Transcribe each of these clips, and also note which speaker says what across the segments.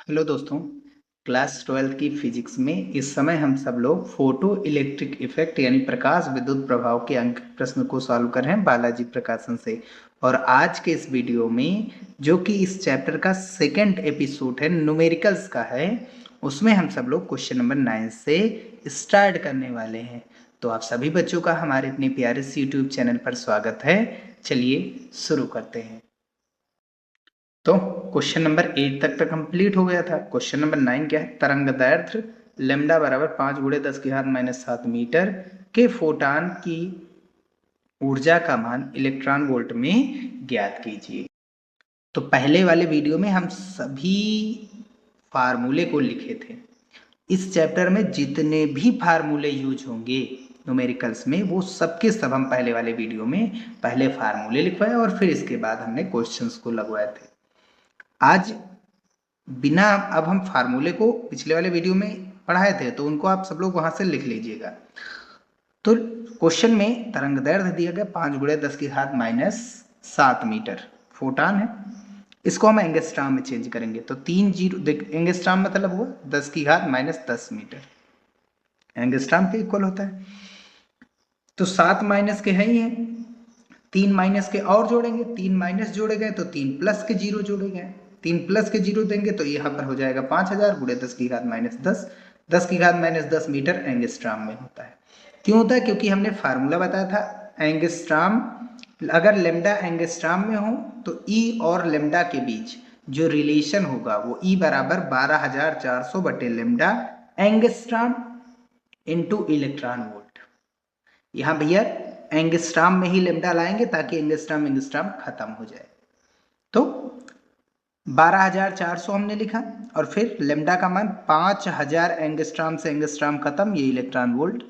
Speaker 1: Hello दोस्तों। Class 12 की physics में इस समय हम सब लोग फोटो इलेक्ट्रिक इफेक्ट यानी प्रकाश विद्युत प्रभाव के अंक प्रश्न को सॉल्व कर रहे हैं बालाजी प्रकाशन से। और आज के इस वीडियो में जो कि इस चैप्टर का सेकंड एपिसोड है, न्यूमेरिकल्स का है, उसमें हम सब लोग क्वेश्चन नंबर 9 से स्टार्ट करने वाले हैं। तो आप सभी बच्चों का हमारे अपने प्यारे से यूट्यूब चैनल पर स्वागत है। चलिए शुरू करते हैं। तो क्वेश्चन नंबर 8 तक कंप्लीट हो गया था। क्वेश्चन नंबर 9 क्या है? तरंग दैर्ध्य लेमडा बराबर 5 गुणे 10 की घात -7 मीटर के फोटान की ऊर्जा का मान इलेक्ट्रॉन वोल्ट में ज्ञात कीजिए। तो पहले वाले वीडियो में हम सभी फार्मूले को लिखे थे। इस चैप्टर में जितने भी फार्मूले यूज होंगे न्यूमेरिकल्स में, वो सबके सब हम पहले वाले वीडियो में पहले फार्मूले लिखवाए और फिर इसके बाद हमने क्वेश्चंस को लगवाए थे। आज बिना अब हम फार्मूले को पिछले वाले वीडियो में पढ़ाए थे, तो उनको आप सब लोग वहां से लिख लीजिएगा। तो क्वेश्चन में तरंग दैर्ध्य दिया गया 5 गुणे 10 की घात -7 मीटर फोटान है। इसको हम एंगस्ट्राम में चेंज करेंगे तो 3 जीरो एंगस्ट्राम मतलब हुआ 10 की घात -10 मीटर एंगस्ट्राम के इक्वल होता है। तो 7 माइनस के है ही है, 3 माइनस के और जोड़ेंगे, 3 माइनस जोड़े गए तो 3 प्लस के जीरो जोड़े गए, 3 प्लस के जीरो देंगे तो यहाँ पर हो जाएगा 5000 गुणे 10 की घात -10, 10 की घात -10 मीटर एंगस्ट्राम में होता है। क्यों होता है? क्योंकि हमने फार्मूला बताया था एंगस्ट्राम, अगर लेमडा एंगस्ट्राम में हो तो ई और लेमडा के बीच जो रिलेशन होगा वो ई बराबर 12400 बटे lambda angstrom into electron volt. यहाँ भैया एंगस्ट्राम में ही लेमडा लाएंगे ताकि एंगस्ट्राम एंगस्ट्राम खत्म हो जाए। तो 12400 हमने लिखा और फिर लेमडा का मान 5000 एंगस्ट्राम से एंगस्ट्राम खत्म, ये इलेक्ट्रॉन वोल्ट।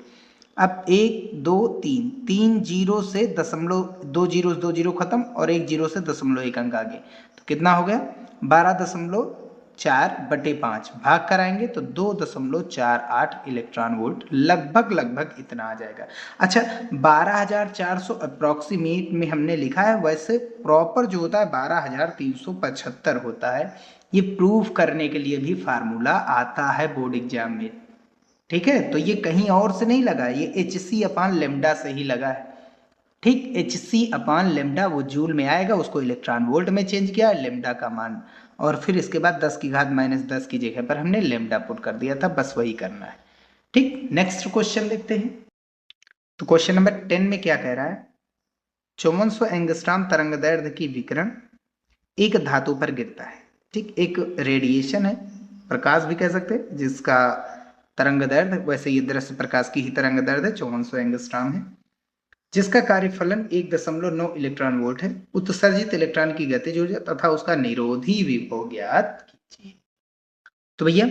Speaker 1: अब 1 2 3 3 जीरो से दशमलव, 2 जीरो खत्म और 1 जीरो से 0.1 अंक आगे, तो कितना हो गया? 12.4 बटे 5 भाग कराएंगे तो 2.48 इलेक्ट्रॉन वोल्ट, लगभग लगभग इतना आ जाएगा। अच्छा, 12400 अप्रोक्सीमेट में हमने लिखा है, वैसे प्रॉपर जो होता है 12375 होता है। ये प्रूफ करने के लिए भी फार्मूला आता है बोर्ड एग्जाम में, ठीक है? तो ये कहीं और से नहीं लगा, ये एच सी अपान लेमडा से ही लगा है। ठीक, एच सी अपान लेमडा वो जूल में आएगा, उसको इलेक्ट्रॉन वोल्ट में चेंज किया लेमडा का मान, और फिर इसके बाद 10 की घात -10 की जगह पर हमने लेमडा पुट कर दिया था, बस वही करना है। ठीक, नेक्स्ट क्वेश्चन देखते हैं। तो क्वेश्चन नंबर 10 में क्या कह रहा है? 5400 एंगस्ट्रॉम तरंग दैर्ध्य की विकिरण एक धातु पर गिरता है। ठीक, एक रेडिएशन है, प्रकाश भी कह सकते हैं, जिसका तरंग दैर्ध्य, वैसे ये दृश्य प्रकाश की ही तरंग दैर्ध्य 5400 एंगस्ट्रॉम है, जिसका कार्यफलन 1.9 इलेक्ट्रॉन वोल्ट है। उत्सर्जित इलेक्ट्रॉन की गतिज ऊर्जा तथा उसका निरोधी विभव ज्ञात कीजिए। तो भैया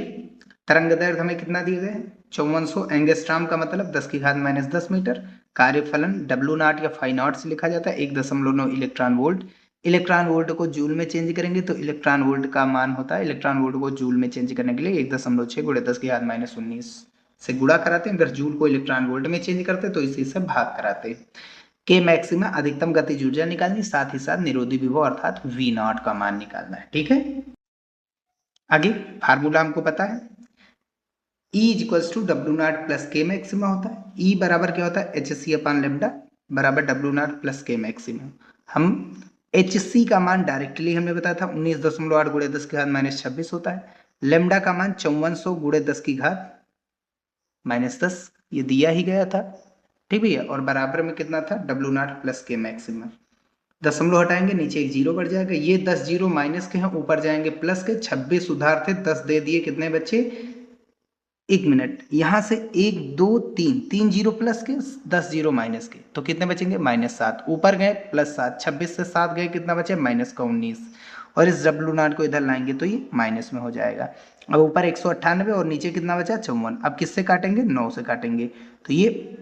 Speaker 1: तरंग दैर्ध्य हमें कितना दिए गए हैं? 5400 एंगस्ट्रॉम का मतलब 10 की घात -10 मीटर। कार्यफलन W नॉट या फाई नॉट से लिखा जाता है 1.9 इलेक्ट्रॉन वोल्ट। इलेक्ट्रॉन वोल्ट को जूल में चेंज करेंगे तो इलेक्ट्रॉन वोल्ट का मान होता है, इलेक्ट्रॉन वोल्ट को जूल में चेंज करने के लिए 1.6 गुणे 10 की घात -19 से गुणा कराते हैं। अगर जूल को इलेक्ट्रॉन वोल्ट में चेंज करते हैं तो इसी से भाग कराते हैं। के मैक्सिमा अधिकतम गतिज ऊर्जा निकालनी, साथ ही साथ निरोधी विभव अर्थात V नॉट का मान निकालना है। ठीक है, आगे फार्मूला हमको पता है, E equals to W naught plus K maxima होता है। E बराबर क्या होता है? एच सी अपान लेमडा बराबर W naught plus K maxima. हम एच सी का मान डायरेक्टली हमने बताया था 19.8 गुणे 10 की घात -26 होता है। लेमडा का मान 5400 गुणे 10 की घात -10, ये दिया ही गया था। ठीक भैया, और बराबर में कितना था? W naught plus K maxima. दशमलव हटाएंगे, नीचे एक जीरो बढ़ जाएगा, ये 10 जीरो माइनस के हैं, ऊपर जाएंगे प्लस के। 26 उधार थे, 10 दे दिए, कितने बचे? 1 मिनट, यहां से 1 2 3 3 जीरो प्लस के, 10 जीरो माइनस के, तो कितने बचेंगे? -7। ऊपर गए +7, 26 से 7 गए, कितना बचे? -19। और इस डब्ल्यू नॉट को इधर लाएंगे तो ये माइनस में हो जाएगा। अब ऊपर 198 और नीचे कितना बचा? 54। अब किससे काटेंगे? 9 से काटेंगे, तो ये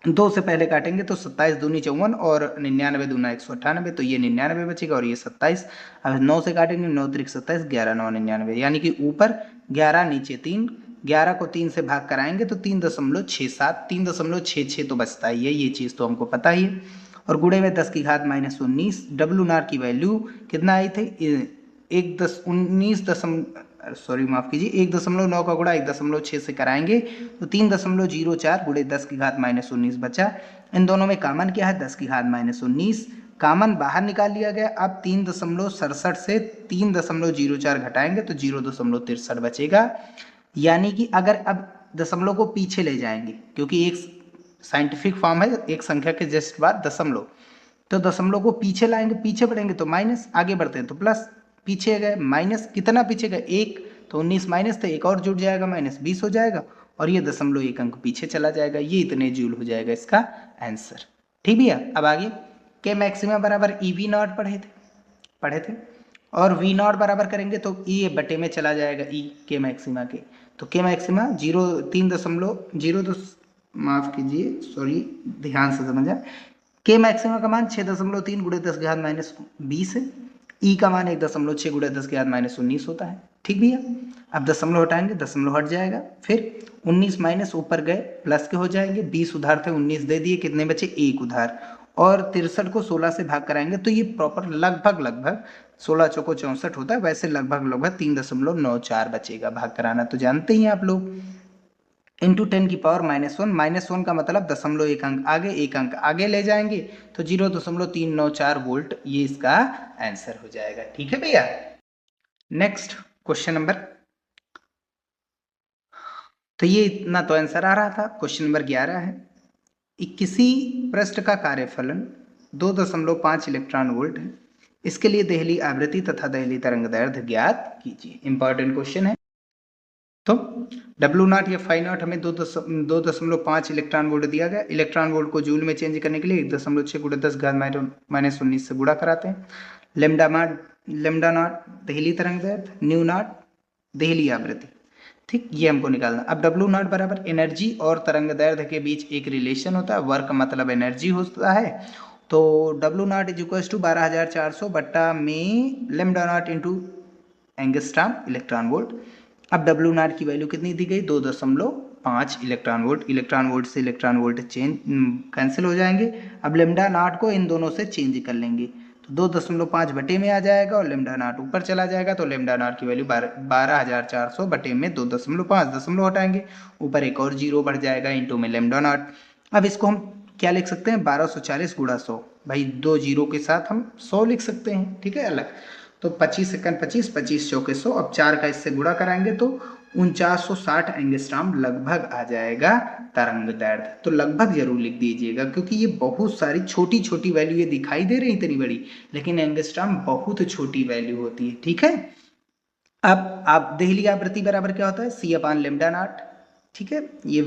Speaker 1: 2 से पहले काटेंगे तो 27 दूनी 54 और 99 दूना 198, तो ये 99 बचेगा और ये 27। अब 9 से काटेंगे, 9 त्रिक 27, 11 9 99, यानी कि ऊपर 11 नीचे 3, 11 को 3 से भाग कराएंगे तो 3.67, 3.66 तो बचता ही है, ये चीज़ तो हमको पता ही है। और गुणे में 10 की घात -19, डब्ल्यू नॉट की वैल्यू कितना आई थी? 19 सॉरी माफ कीजिए, 1.9 का गुणा 1.6 से कराएंगे तो 3.04 गुणे 10 की घात -19 बचा। इन दोनों में कॉमन क्या है, 10 की घात -19, कॉमन बाहर निकाल लिया गया। अब 3.67 से 3.04 घटाएंगे तो 0.63 बचेगा। यानी कि अगर अब दशमलव को पीछे ले जाएंगे, क्योंकि एक साइंटिफिक फॉर्म है एक संख्या के जस्ट बाद दशमलव, तो दशमलव को पीछे लाएंगे, पीछे बढ़ेंगे तो माइनस, आगे बढ़ते हैं तो प्लस, पीछे गए माइनस, कितना पीछे गए 1, तो 19 माइनस थे, एक और जुड़ जाएगा -20 हो जाएगा और ये दशमलव 1 अंक पीछे चला जाएगा। ये इतने जूल हो जाएगा इसका आंसर। ठीक भैया, अब आगे के मैक्सिमा बराबर EV0 पढ़े थे और V0 बराबर करेंगे तो ई बटे में चला जाएगा ई के मैक्सिमा के, तो के मैक्सिमा 0 माफ कीजिए सॉरी ध्यान से समझा, के मैक्सिमा का मान 6.3 गुणे 10 की घात -20 है, ई का मान 1.6 गुणे 10 की घात -19 होता है। ठीक भैया, अब दशमलव हटाएंगे, दशमलव हट जाएगा, फिर 19 माइनस ऊपर गए प्लस के हो जाएंगे, 20 उधार थे 19 दे दिए, कितने बचे 1 उधार, और 63 को 16 से भाग कराएंगे तो ये प्रॉपर लगभग 16 चौको 64 होता है, वैसे लगभग 3.94 बचेगा, भाग कराना तो जानते ही हैं आप लोग। इंटू 10 की पावर -1 का मतलब दशमलव एक अंक आगे, एक अंक आगे ले जाएंगे तो 0.394 वोल्ट, ये इसका आंसर हो जाएगा। ठीक है भैया, नेक्स्ट क्वेश्चन नंबर, तो ये इतना तो आंसर आ रहा था। क्वेश्चन नंबर 11 है, किसी पृष्ठ का कार्यफलन 2.5 इलेक्ट्रॉन वोल्ट है, इसके लिए देहली आवृत्ति तथा देहली तरंगदैर्ध्य ज्ञात कीजिए। इंपॉर्टेंट क्वेश्चन है। तो W0 या φ0 हमें 2.5 इलेक्ट्रॉन वोल्ट दिया गया। इलेक्ट्रॉन वोल्ट को जूल में चेंज करने के लिए 1.6 गुणे 10 घात -19 से गुणा कराते हैं। लेमडा नॉट देहली तरंगदैर्ध्य, न्यू नॉट देहली आवृत्ति। ठीक, ये हमको निकालना। अब W0 बराबर एनर्जी और तरंगदैर्ध्य के बीच एक रिलेशन होता है, वर्क मतलब एनर्जी होता है, तो W0 = 12,400 बट्टा में lambda naught into angstrom electron volt. अब W0 की वैल्यू कितनी दी गई, 2.5 इलेक्ट्रॉन वोल्ट से इलेक्ट्रॉन वोल्ट चेंज कैंसिल हो जाएंगे। अब लेमडा नॉट को इन दोनों से चेंज कर लेंगे तो 2.5 बटे में आ जाएगा और लेमडा नॉट ऊपर चला जाएगा, तो लेमडा नॉट की वैल्यू 12,400 बटे में 2.5, दशमलव हटाएंगे, ऊपर एक और जीरो बढ़ जाएगा, इंटू में लेमडा नॉट। अब इसको हम क्या लिख सकते हैं, 1240 गुणा 100, भाई 2 जीरो के साथ हम 100 लिख सकते हैं। ठीक है, अलग तो 25 सेकंड 25, 25 चौके 100, अब 4 का इससे गुणा कराएंगे तो 4960 एंगस्ट्रॉम लगभग आ जाएगा तरंगदैर्ध्य। तो लगभग जरूर लिख दीजिएगा, क्योंकि ये बहुत सारी छोटी छोटी वैल्यू ये दिखाई दे रही इतनी बड़ी, लेकिन एंगस्ट्रॉम बहुत छोटी वैल्यू होती है। ठीक है, अब आप देहली आवृत्ति बराबर क्या होता है, C/λ0। ठीक है, ये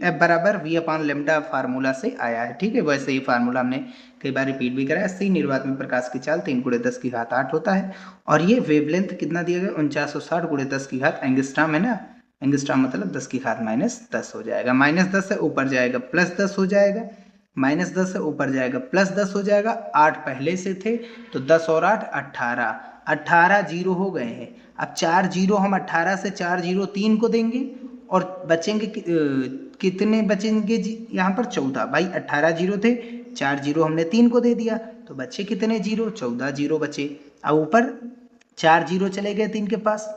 Speaker 1: F बराबर V/λ फार्मूला से आया है। ठीक है, वैसे ही फार्मूला हमने कई बार रिपीट भी कराया। सी निर्वात में प्रकाश की चाल 3 × 10 की घात 8 होता है, और ये वेवलेंथ कितना दिया गया, 4960 × 10 की घात एंगस्ट्रॉम है ना, एंगस्ट्रॉम मतलब 10 की घात -10 हो जाएगा, -10 से ऊपर जाएगा +10 हो जाएगा, -10 से ऊपर जाएगा +10 हो जाएगा, 8 पहले से थे तो 10 और 8 18 जीरो हो गए हैं। अब 4 जीरो हम 18 से 4 जीरो 3 को देंगे और बचेंगे कितने बचेंगे जी, यहाँ पर 14, भाई 18 जीरो थे, 4 जीरो हमने 3 को दे दिया तो बचे कितने जीरो, 14 जीरो बचे। अब ऊपर 4 जीरो चले गए 3 के पास,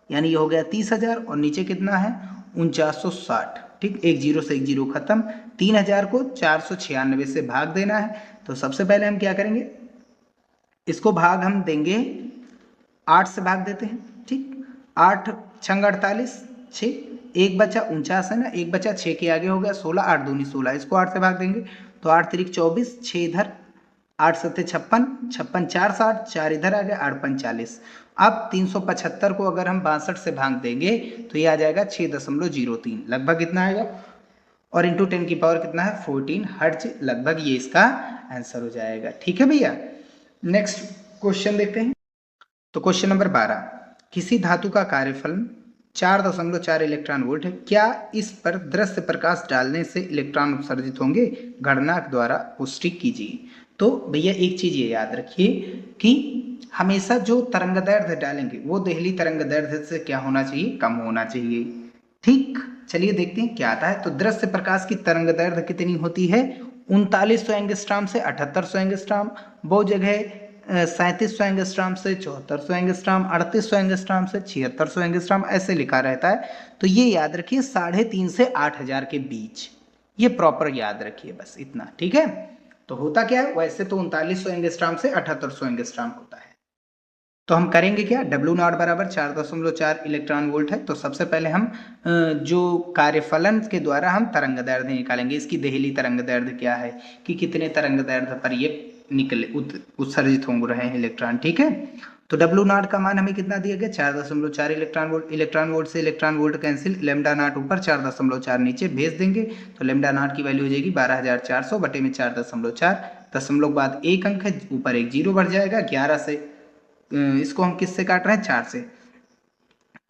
Speaker 1: यानी ये हो गया 30,000, और नीचे कितना है 4960। ठीक, एक जीरो से एक जीरो खत्म, 3000 को 496 से भाग देना है। तो सबसे पहले हम क्या करेंगे, इसको भाग हम देंगे 8 से भाग देते हैं। ठीक, 8 छंग 48, 6, एक बचा 49 है ना, एक बचा 6 के आगे हो गया 16, 8 दूनी 16, इसको 8 से भाग देंगे तो 8 तिरिक 24, 6 इधर, 8 सत्ते 56, 56 4 60, 4 इधर आ गया, 8 5 40। अब 375 को अगर हम 62 से भाग देंगे तो ये आ जाएगा 6.03, लगभग इतना आएगा, और इंटू 10 की पावर कितना है 14 हर्ट्ज, लगभग ये इसका आंसर हो जाएगा। ठीक है भैया, नेक्स्ट क्वेश्चन देखते हैं। तो क्वेश्चन नंबर 12, किसी धातु का कार्यफलन 4.4 इलेक्ट्रॉन वोल्ट है, क्या इस पर दृश्य प्रकाश डालने से इलेक्ट्रॉन उत्सर्जित होंगे, गणना द्वारा पुष्टि कीजिए। तो भैया एक चीज ये याद रखिए कि हमेशा जो तरंगदैर्ध्य डालेंगे वो देहली तरंगदैर्ध्य से क्या होना चाहिए, कम होना चाहिए। ठीक, चलिए देखते हैं क्या आता है। तो दृश्य प्रकाश की तरंगदैर्ध्य कितनी होती है, 3900 एंगस्ट्रॉम से 7800 एंगस्ट्रॉम। वो जगह 3700 एंगस्ट्राम से 7400 एंगस्ट्राम, 3800 एंगस्ट्राम से 7600 एंगस्ट्राम, ऐसे लिखा रहता है। तो ये याद रखिए 3.5 से 8000 के बीच, ये प्रॉपर याद रखिए, बस इतना, ठीक है। तो होता क्या है, वैसे तो 3900 एंगस्ट्राम से 7800 एंगस्ट्राम होता है। तो हम करेंगे क्या, डब्ल्यू नॉट बराबर 4.4 इलेक्ट्रॉन वोल्ट है। तो सबसे पहले हम जो कार्यफलन के द्वारा हम तरंग दैर्ध्य निकालेंगे, इसकी देहली तरंग दैर्ध्य क्या है, कि कितने तरंग दैर्ध्य पर ये निकले उत्सर्जित हो रहे हैं इलेक्ट्रॉन, ठीक है। तो डब्ल्यू नॉट का मान हमें कितना दिया गया, 4.4 इलेक्ट्रॉन वोल्ट। इलेक्ट्रॉन वोल्ट से electron volt cancel, lambda naught ऊपर 4.4 नीचे भेज देंगे। तो लेमडा नॉट की वैल्यू हो जाएगी 12400 बटे में 4.4, दशमलव बाद एक अंक है, ऊपर एक जीरो बढ़ जाएगा 11 से। इसको हम किससे काट रहे हैं, 4 से।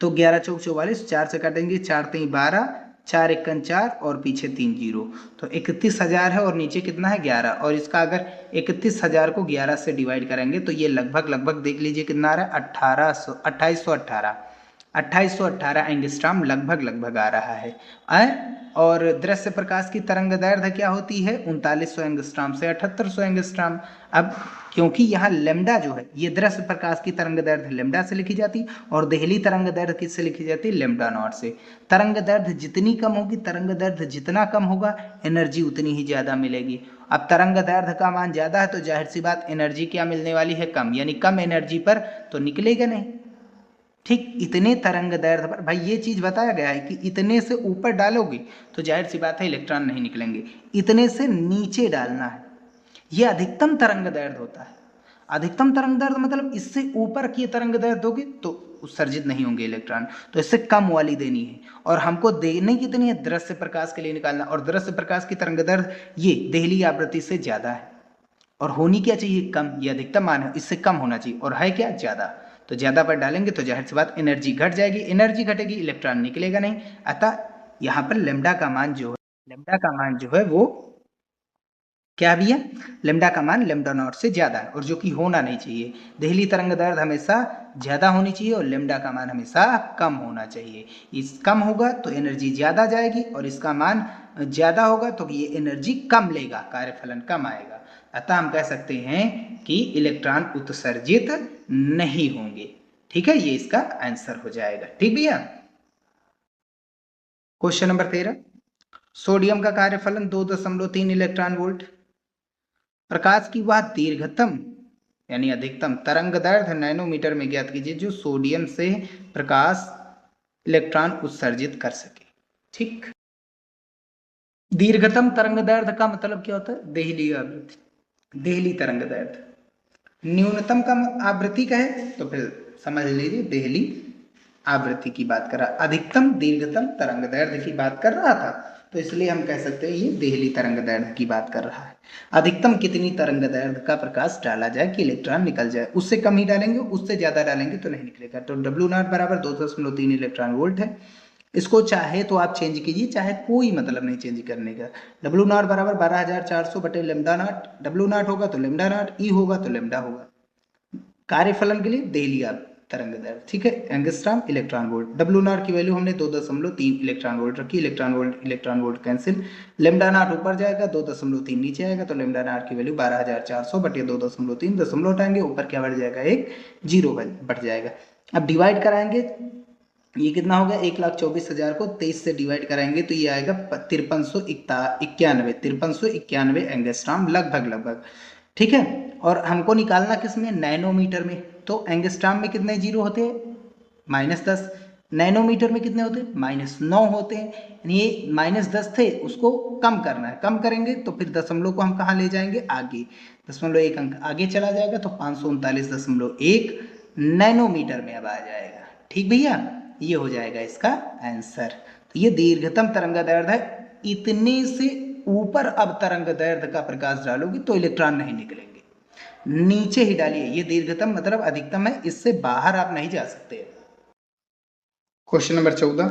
Speaker 1: तो 11 चौक 44, 4 से काटेंगे, 4 3 12, 4 1 4 और पीछे 3 जीरो। तो 31000 है और नीचे कितना है 11। और इसका अगर 31000 को 11 से डिवाइड करेंगे तो ये लगभग देख लीजिए कितना आ रहा है, 2818 एंगस्ट्राम लगभग आ रहा है। और दृश्य प्रकाश की तरंग दैर्ध्य क्या होती है, 3900 एंगस्ट्राम से 7800 एंगस्ट्राम। अब क्योंकि यहाँ लेमडा जो है, ये दृश्य प्रकाश की तरंग दैर्ध्य लेमडा से लिखी जाती, और देहली तरंग दैर्ध्य किससे लिखी जाती, लेमडा नॉट से। तरंग दैर्ध्य जितनी कम होगी, तरंग दैर्ध्य जितना कम होगा, एनर्जी उतनी ही ज्यादा मिलेगी। अब तरंग दैर्ध्य का मान ज्यादा है तो जाहिर सी बात एनर्जी क्या मिलने वाली है, कम, यानी कम एनर्जी पर तो निकलेगा नहीं। ठीक इतने तरंग दैर्ध्य पर, भाई ये चीज बताया गया है कि इतने से ऊपर डालोगे तो जाहिर सी बात है इलेक्ट्रॉन नहीं निकलेंगे, इतने से नीचे डालना है, ये अधिकतम तरंग दैर्ध्य होता है। अधिकतम तरंग दैर्ध्य मतलब इससे ऊपर की तरंग दैर्ध्य दोगे तो उत्सर्जित नहीं होंगे इलेक्ट्रॉन, तो इससे कम वाली देनी है। और हमको देने कितनी है, दृश्य प्रकाश के लिए निकालना, और दृश्य प्रकाश की तरंग दैर्ध्य ये देहली आवृत्ति से ज्यादा है, और होनी क्या चाहिए, कम, ये अधिकतम मान है, इससे कम होना चाहिए, और है क्या, ज्यादा। तो ज्यादा पर डालेंगे तो जाहिर सी बात एनर्जी घट जाएगी, एनर्जी घटेगी इलेक्ट्रॉन निकलेगा नहीं। अतः यहाँ पर लेमडा का मान जो है, लेमडा का मान जो है वो क्या भी है, लेमडा का मान लेमडा नॉट से ज्यादा है, और जो कि होना नहीं चाहिए। देहली तरंग दैर्ध्य हमेशा ज्यादा होनी चाहिए और लेमडा का मान हमेशा कम होना चाहिए। इस कम होगा तो एनर्जी ज्यादा जाएगी, और इसका मान ज्यादा होगा तो ये एनर्जी कम लेगा, कार्यफलन कम आएगा। अतः हम कह सकते हैं कि इलेक्ट्रॉन उत्सर्जित नहीं होंगे, ठीक है, ये इसका आंसर हो जाएगा। ठीक भैया। क्वेश्चन नंबर 13, सोडियम का कार्यफलन 2.3 इलेक्ट्रॉन वोल्ट। प्रकाश की वह दीर्घतम यानी अधिकतम तरंग दैर्ध्य नैनोमीटर में ज्ञात कीजिए जो सोडियम से प्रकाश इलेक्ट्रॉन उत्सर्जित कर सके। ठीक, दीर्घतम तरंग दैर्ध्य का मतलब क्या होता है, देहली आवृत्ति, देहली तरंग दैर्ध्य। न्यूनतम का आवृत्ति का है तो फिर समझ लीजिए देहली आवृत्ति की बात कर रहा, अधिकतम दीर्घतम तरंग दैर्ध्य की बात कर रहा था, तो इसलिए हम कह सकते हैं ये देहली तरंग दैर्ध्य की बात कर रहा है। अधिकतम कितनी तरंग दैर्ध्य का प्रकाश डाला जाए कि इलेक्ट्रॉन निकल जाए, उससे कम ही डालेंगे, उससे ज्यादा डालेंगे तो नहीं निकलेगा। तो डब्ल्यू नॉट बराबर 2.3 इलेक्ट्रॉन वोल्ट है। इसको चाहे तो आप चेंज कीजिए, चाहे कोई मतलब नहीं चेंज करने का। डब्ल्यू नॉट बराबर 12400 बटे लेमडा नॉट, डब्ल्यू नॉट होगा तो लेमडा नॉट, ई होगा तो लेमडा होगा। कार्यफलन के लिए देहली तरंग दैर्ध्य, ठीक है, angstrom electron volt. W not की वैल्यू हमने 2.3 इलेक्ट्रॉन वोल्ट रखी, electron volt cancel, lambda naught ऊपर जाएगा, 2.3 नीचे आएगा, तो लेमडा नॉट की वैल्यू 12400 बटे 2.3, दशमलव हटाएंगे, ऊपर क्या बढ़ जाएगा, एक जीरो बढ़ जाएगा। अब डिवाइड कराएंगे, ये कितना हो गया, 1,24,000 को 23 से डिवाइड कराएंगे तो ये आएगा 5391 एंगस्ट्राम लगभग, ठीक है। और हमको निकालना किस में, नैनोमीटर में। तो एंगस्ट्राम में कितने जीरो होते हैं, -10, नैनोमीटर में कितने होते हैं, -9 होते हैं। यानी ये -10 थे, उसको कम करना है, कम करेंगे तो फिर दशमलव को हम कहाँ ले जाएंगे, आगे, दशमलव एक अंक आगे चला जाएगा, तो 539.1 नैनोमीटर में अब आ जाएगा। ठीक भैया, ये हो जाएगा इसका आंसर। तो ये दीर्घतम तरंग दैर्ध्य है, इतने से ऊपर अब तरंग दैर्ध्य का प्रकाश डालोगे तो इलेक्ट्रॉन नहीं निकलेंगे, नीचे ही डालिए। ये दीर्घतम मतलब अधिकतम है, इससे बाहर आप नहीं जा सकते। क्वेश्चन नंबर 14,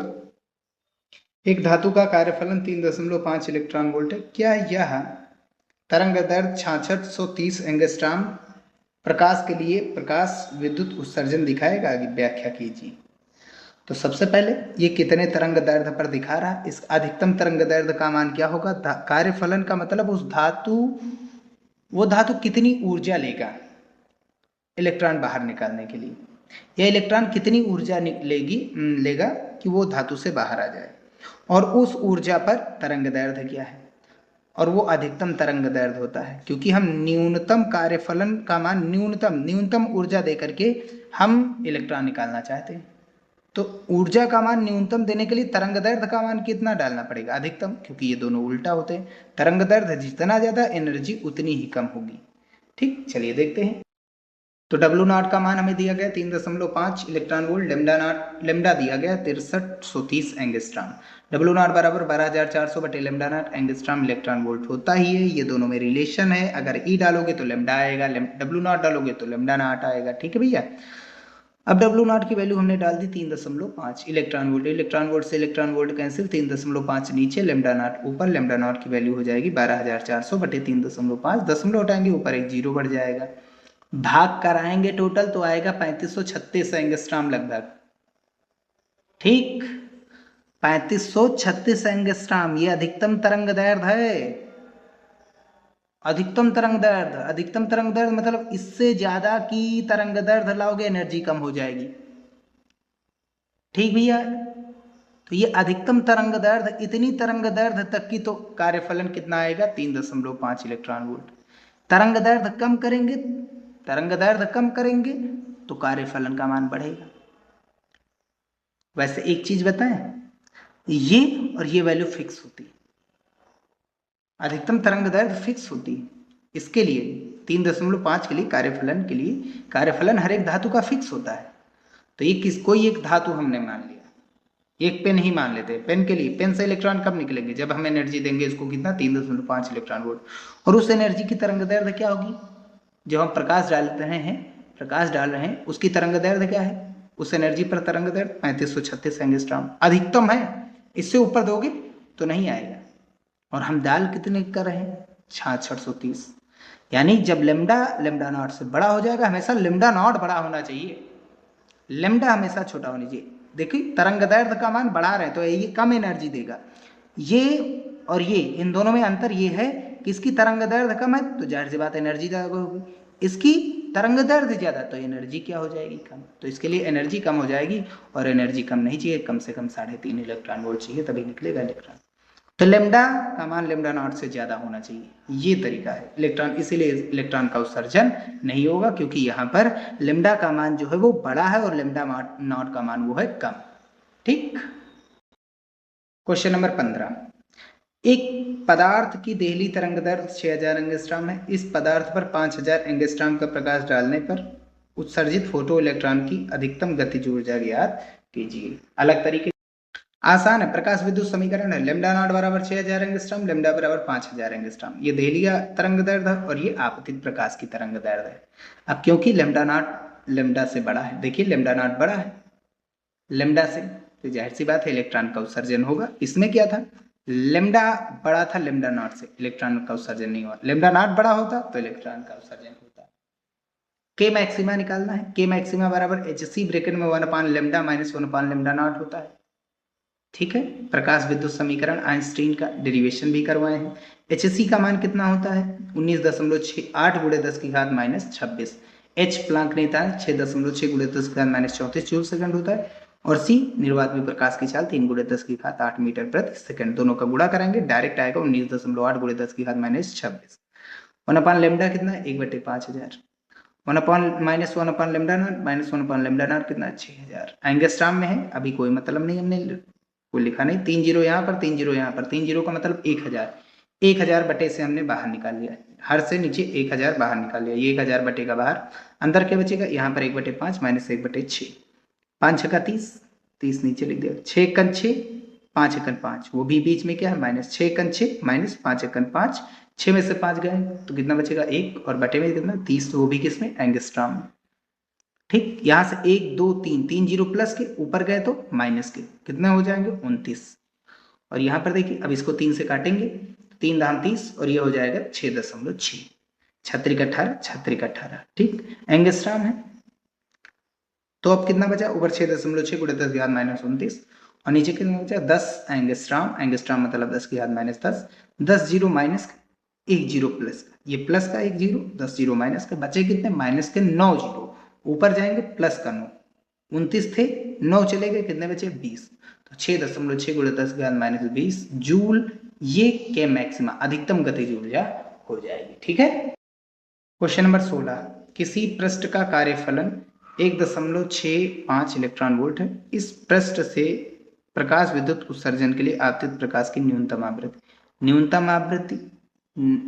Speaker 1: एक धातु का कार्यफलन 3.5 इलेक्ट्रॉन वोल्ट है, क्या यह तरंग दैर्ध्य 6630 एंगस्ट्राम प्रकाश के लिए प्रकाश विद्युत उत्सर्जन दिखाएगा, आगे व्याख्या कीजिए। तो सबसे पहले ये कितने तरंग दैर्ध्य पर दिखा रहा है, इस अधिकतम तरंग दैर्ध्य का मान क्या होगा, कार्यफलन का मतलब उस धातु, वो धातु कितनी ऊर्जा लेगा, इलेक्ट्रॉन बाहर निकालने के लिए। यह इलेक्ट्रॉन कितनी ऊर्जा लेगा कि वो धातु से बाहर आ जाए, और उस ऊर्जा पर तरंग दैर्ध्य क्या है, और वो अधिकतम तरंग दैर्ध्य होता है, क्योंकि हम न्यूनतम कार्यफलन का मान न्यूनतम ऊर्जा देकर के हम इलेक्ट्रॉन निकालना चाहते हैं। तो ऊर्जा का मान न्यूनतम देने के लिए तरंग दैर्ध्य का मान कितना डालना पड़ेगा, अधिकतम, क्योंकि ये दोनों उल्टा होते हैं। तरंग दैर्ध्य जितना ज्यादा, एनर्जी उतनी ही कम होगी। ठीक, चलिए देखते हैं। तो डब्ल्यू नॉट का मान हमें दिया गया 3.5 इलेक्ट्रॉन वोल्ट, लेमडा दिया गया 6330 एंगस्ट्रॉम। डब्ल्यू नॉट बराबर 12400 बटे lambda naught angstrom electron volt होता ही है। ये दोनों में रिलेशन है। अगर ई डालोगे तो लेमडा आएगा, डब्ल्यू नॉट डालोगे तो लेमडा नॉट आएगा। ठीक है भैया। अब डब्ल्यू नॉट की वैल्यू हमने डाल दी 3.5 इलेक्ट्रॉन वोल्ट। इलेक्ट्रॉन वोल्ट से इलेक्ट्रॉन वोल्ट कैंसिल, 3.5 नीचे, लेमडा नॉट ऊपर। लेमडा नॉट की वैल्यू हो जाएगी 12400 बटे 3.5, दशमलव हटाएंगे ऊपर एक जीरो बढ़ जाएगा। भाग कराएंगे टोटल तो आएगा 3536 एंगस्ट्रॉम लगभग। ठीक, 3536 एंगस्ट्रॉम, ये अधिकतम तरंग दैर्ध्य है। अधिकतम तरंग दैर्ध्य, अधिकतम तरंग दैर्ध्य मतलब इससे ज्यादा की तरंग दैर्ध्य लाओगे एनर्जी कम हो जाएगी। ठीक भैया। तो ये अधिकतम तरंग दैर्ध्य, इतनी तरंग दैर्ध्य तक की तो कार्यफलन कितना आएगा, 3.5 इलेक्ट्रॉन वोल्ट। तरंग दैर्ध्य कम करेंगे, तरंग दैर्ध्य कम करेंगे तो कार्यफलन का मान बढ़ेगा। वैसे एक चीज बताएं, ये और ये वैल्यू फिक्स होती है। अधिकतम तरंग दैर्ध्य फिक्स होती है। इसके लिए 3.5 के लिए कार्यफलन के लिए, कार्यफलन हर एक धातु का फिक्स होता है। तो ये कोई एक धातु हमने मान लिया, एक पेन ही मान लेते हैं। पेन के लिए, पेन से इलेक्ट्रॉन कब निकलेंगे, जब हम एनर्जी देंगे इसको कितना, 3.5 इलेक्ट्रॉन वोल्ट। और उस एनर्जी की तरंग दैर्ध्य क्या होगी, जो हम प्रकाश डाल रहे हैं, प्रकाश डाल रहे हैं उसकी तरंग दैर्ध्य क्या है, उस एनर्जी पर तरंग दैर्ध्य 3536 एंगस्ट्रॉम अधिकतम है। इससे ऊपर दोगे तो नहीं आएगा। और हम डाल कितने कर रहे हैं, 6630। यानी जब लेमडा नॉट से बड़ा हो जाएगा, हमेशा लेमडा नॉट बड़ा होना चाहिए, लेमडा हमेशा छोटा होना चाहिए। देखिए तरंग दैर्ध्य का मान बढ़ा रहे हैं तो ये कम एनर्जी देगा। ये और ये, इन दोनों में अंतर ये है कि इसकी तरंग दैर्ध्य कम है तो जाहिर सी बात एनर्जी ज्यादा होगी, इसकी तरंग दैर्ध्य ज्यादा तो एनर्जी क्या हो जाएगी, कम। तो इसके लिए एनर्जी कम हो जाएगी, और एनर्जी कम नहीं चाहिए, कम से कम 3.5 इलेक्ट्रॉन वोल्ट चाहिए, तभी निकलेगा इलेक्ट्रॉन। तो लेमडा का मान लेमडा नॉट से ज्यादा होना चाहिए, ये तरीका है इलेक्ट्रॉन। इसीलिए इलेक्ट्रॉन का उत्सर्जन नहीं होगा, क्योंकि यहाँ पर लेमडा का मान जो है वो बड़ा है और लेमडा नॉट का मान वो है कम। ठीक। क्वेश्चन नंबर 15, एक पदार्थ की देहली तरंग दैर्ध्य 6000 एंगस्ट्रॉम है। इस पदार्थ पर 5000 एंगस्ट्रॉम का प्रकाश डालने पर उत्सर्जित फोटो इलेक्ट्रॉन की अधिकतम गतिज ऊर्जा ज्ञात कीजिए। अलग तरीके, आसान है। प्रकाश विद्युत समीकरण है, लेमडा नॉट बराबर 6000 एंगस्ट्रॉम, लेमडा बराबर 5000 एंगस्ट्रॉम। ये देहलिया तरंग दैर्ध्य है और ये आपतित प्रकाश की तरंग दैर्ध्य है। अब क्योंकि लेमडा नॉट लेमडा से बड़ा है, देखिए लेमडा नॉट बड़ा है लेमडा से, तो जाहिर सी बात है इलेक्ट्रॉन का उत्सर्जन होगा। इसमें क्या था, लेमडा बड़ा था लेमडा नॉट से, इलेक्ट्रॉन का उत्सर्जन नहीं हुआ। लेमडा नॉट बड़ा होता तो इलेक्ट्रॉन का उत्सर्जन होता। के मैक्सिमा निकालना है। के मैक्सिमा बराबर HC ब्रैकेट में 1 लेमडा माइनस 1 लेमडा नॉट होता है। ठीक है। प्रकाश विद्युत समीकरण आइंस्टीन का डेरिवेशन भी करवाए हैं। HC का मान कितना होता है, 19.68 गुणे 10 की घात माइनस 26। H प्लांक ने था 6.6 गुणे 10 की घात माइनस 34 जूल सेकंड होता है। और C निर्वात में प्रकाश की चाल 3 गुणे 10 की घात 8 मीटर प्रति सेकंड। दोनों का गुणा करेंगे डायरेक्ट आएगा 19.8 गुणे 10 की घात माइनस 26। 1 लेमडा कितना, 1/5000। 1 lambda naught minus 1 lambda naught कितना, 6000 एंगस्ट्रॉम में है। अभी कोई मतलब नहीं, हमने कोई लिखा नहीं। 3 जीरो यहाँ पर, 3 जीरो यहाँ पर, 3 जीरो का मतलब 1000। 1000 बटे से हमने बाहर निकाल लिया, हर से नीचे 1000 बाहर निकाल लिया। ये 1000 बटे का बाहर, अंदर क्या बचेगा, यहाँ पर 1/5 माइनस 1/6। 5 छक्का 30, 30 नीचे लिख दिया। 6 एकन 6, 5 एकन 5, वो भी बीच में क्या है माइनस। 6 एकन 6 माइनस 5 एकन 5, 6 में से 5 गए तो कितना बचेगा 1, और बटे में कितना 30, तो वो भी किसमें, एंगस्ट्रॉम। ठीक, यहां से 1 2 3, 3 जीरो प्लस के, ऊपर गए तो माइनस के, कितने हो जाएंगे 29। और यहाँ पर देखिए अब इसको 3 से काटेंगे, 3 दाम 30 और ये हो जाएगा 6.6। 36 18, 36 18। ठीक, एंगस्ट्रॉम है। तो अब कितना बचा, ऊपर 6.6 गुणे 10 की घात माइनस 29, और नीचे कितना बचा 10 एंगस्ट्रॉम। एंगस्ट्रॉम मतलब 10 की घात minus 10। 10 zero minus, 1 zero plus का, ये प्लस का 1 जीरो, 10 जीरो माइनस के, बचे कितने माइनस के 9 जीरो। ऊपर जाएंगे प्लस का 9, 29 थे, 9 चले गए, कितने बचे 20, तो 6.6 गुणे 10⁻⁻20 जूल ये के मैक्सिमा अधिकतम गतिज ऊर्जा हो जाएगी। ठीक है। क्वेश्चन नंबर 16, किसी पृष्ठ का कार्यफलन 1.65 इलेक्ट्रॉन वोल्ट है। इस पृष्ठ से प्रकाश विद्युत उत्सर्जन के लिए आपतित प्रकाश की न्यूनतम आवृत्ति, न्यूनतम आवृत्ति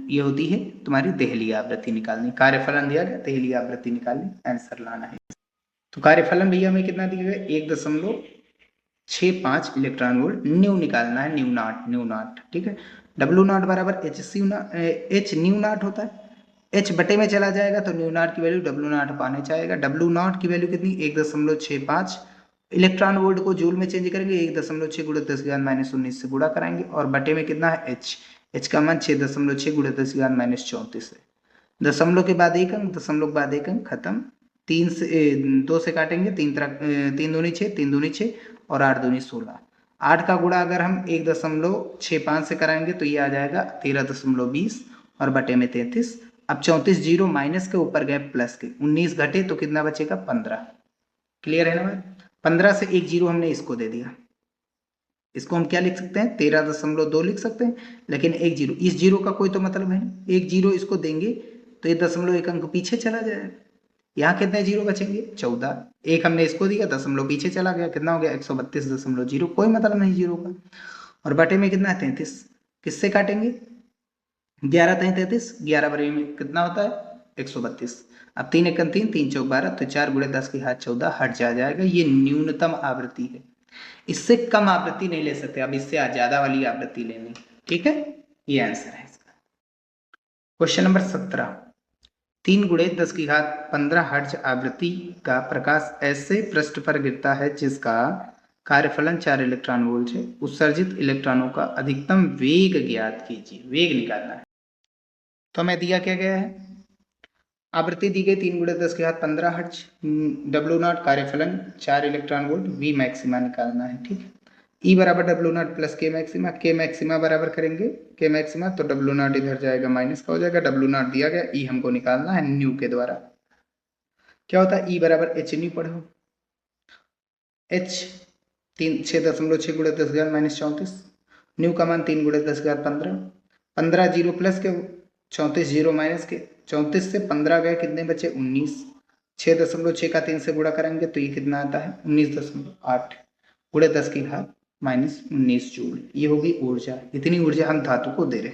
Speaker 1: ये होती है तुम्हारी देहली आवृत्ति निकालनी। कार्यफलन दिया गया, देहली आवृत्ति निकालनी, आंसर लाना है। तो कार्यफलन भैया हमें कितना दिया गया 1.65 इलेक्ट्रॉन वोल्ट, न्यू निकालना है, न्यू नॉट। ठीक है। डब्ल्यू नॉट बराबर एच न्यू नॉट होता है, एच बटे में चला जाएगा तो न्यू नॉट की वैल्यू डब्ल्यू नॉट पाने जाएगा। डब्ल्यू नॉट की वैल्यू कितनी 1.65 इलेक्ट्रॉन वोल्ट को जूल में चेंज करेंगे, 1.6 गुणे 10⁻⁻19 से गुणा कराएंगे, और बटे में कितना है एच का मान 6.6 गुणे 10⁻⁻34 है। दशमलव के बाद एक अंक, दशमलव के बाद एक अंक, खत्म। 3 से 2 से काटेंगे, 3 दूनी 6, 3 दूनी 6 और 8 दूनी 16। 8 का गुणा अगर हम 1.65 से कराएंगे तो ये आ जाएगा 13.20 और बटे में 33। अब 34 जीरो माइनस के ऊपर गए प्लस के, 19 घटे तो कितना बचेगा 15। क्लियर है ना भाई। 15 से एक जीरो हमने इसको दे दिया, इसको हम क्या लिख सकते हैं 13.2 लिख सकते हैं, लेकिन एक जीरो, इस जीरो का कोई तो मतलब है, एक जीरो इसको देंगे तो ये 0.1 अंक पीछे चला जाएगा। यहाँ कितने जीरो बचेंगे 14, एक हमने इसको दिया, दशमलव पीछे चला गया, कितना हो गया 132.0, कोई मतलब नहीं जीरो का। और बटे में कितना है 33, किससे काटेंगे 11 तय 33, 11 बटे में कितना होता है 132। अब 3 एकम 3, 3 चौक 12, तो 4 गुणे 10 की घात 14 हट जा जाएगा। ये न्यूनतम आवृत्ति है, इससे कम आवृत्ति नहीं ले सकते, अब इससे ज्यादा वाली आवृत्ति लेनी। ठीक है, ये आंसर है इसका। क्वेश्चन नंबर 17, 3 गुणे 10 की घात 15 हर्ट्ज आवृत्ति का प्रकाश ऐसे पृष्ठ पर गिरता है जिसका कार्यफलन 4 इलेक्ट्रॉन वोल्ट है। उत्सर्जित इलेक्ट्रॉनों का अधिकतम वेग ज्ञात कीजिए, वेग निकालना है। तो हमें दिया क्या गया है, आवृत्ति दी गई 3 गुणे 10 की घात 15 हर्ट्ज, डब्ल्यू नॉट कार्यफलन 4 इलेक्ट्रॉन वोल्ट, वी मैक्सिमा निकालना है। ठीक है। ई बराबर W naught plus K maxima बराबर करेंगे के मैक्सिमा, तो डब्ल्यू नॉट इधर जाएगा माइनस का हो जाएगा, डब्ल्यू नॉट दिया गया, ई हमको निकालना है न्यू के द्वारा। क्या होता है ई बराबर एच न्यू, पढ़ो एच 6.6 गुणे 10⁻⁻34, न्यू का मान 3 गुणे 10⁻15, 15 जीरो प्लस के 34 जीरो माइनस के, 34 से 15 गए कितने बचे 19, 6.6 का 3 से गुणा करेंगे तो ये कितना आता है 19.8 गुणे 10 की घात -19 जूल। ये होगी ऊर्जा, इतनी ऊर्जा हम धातु को दे रहे।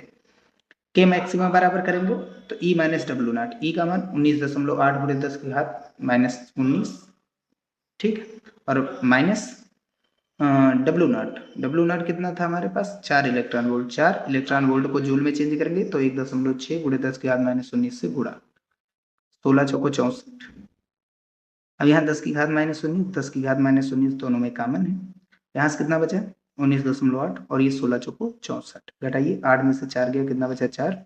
Speaker 1: के मैक्सिमा बराबर करेंगे तो ई माइनस डब्ल्यू नॉट, ई का मान 19.8 गुणे 10 की घात -19, ठीक, और माइनस डब्ल्यू नॉट कितना था हमारे पास 4 इलेक्ट्रॉन वोल्ट, 4 इलेक्ट्रॉन वोल्ट को जूल में चेंज करेंगे तो 1.6 गुणे 10 की घात -19 से गुणा, 16 चौको 64। अब यहाँ 10 की घात -19, 10 की घात -19 दोनों में कॉमन है, यहाँ से कितना बचा 19.8 और ये 16 चौको 64, घटाइए 8 में से 4 गया कितना बचा 4,